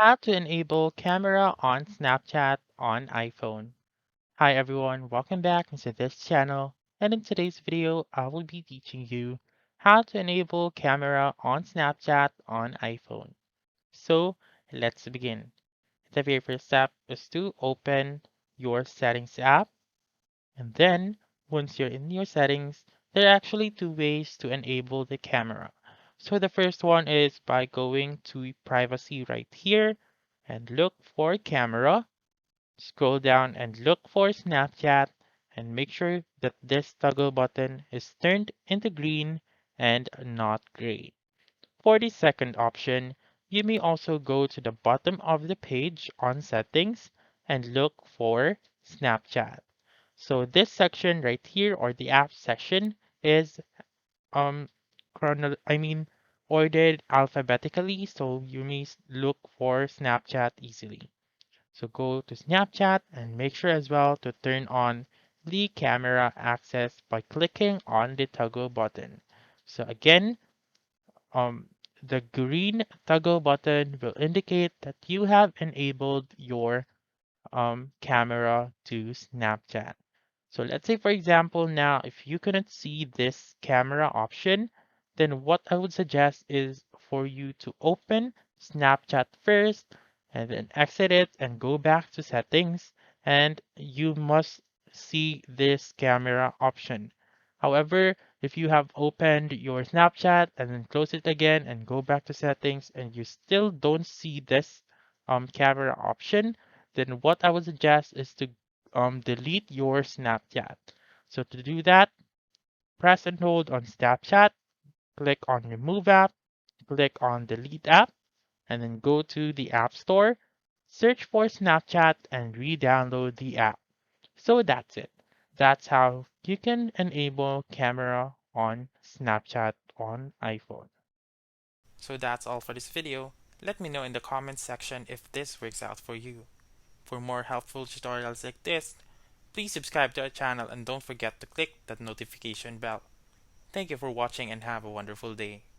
How to enable camera on Snapchat on iPhone. Hi everyone, welcome back into this channel. And in today's video, I will be teaching you how to enable camera on Snapchat on iPhone. So let's begin. The very first step is to open your settings app. And then once you're in your settings, there are actually two ways to enable the camera. So the first one is by going to privacy right here and look for camera. Scroll down and look for Snapchat and make sure that this toggle button is turned into green and not gray. For the second option, you may also go to the bottom of the page on settings and look for Snapchat. So this section right here or the app section is um ordered alphabetically, so you may look for Snapchat easily. So go to Snapchat and make sure as well to turn on the camera access by clicking on the toggle button. So again, um, the green toggle button will indicate that you have enabled your camera to Snapchat. So let's say, for example, now if you couldn't see this camera option, then what I would suggest is for you to open Snapchat first and then exit it and go back to settings, and you must see this camera option. However, if you have opened your Snapchat and then close it again and go back to settings and you still don't see this camera option, then what I would suggest is to delete your Snapchat. So to do that, press and hold on Snapchat, click on Remove App, click on Delete App, and then go to the App Store, search for Snapchat, and re-download the app. So that's it. That's how you can enable camera on Snapchat on iPhone. So that's all for this video. Let me know in the comments section if this works out for you. For more helpful tutorials like this, please subscribe to our channel and don't forget to click that notification bell. Thank you for watching and have a wonderful day.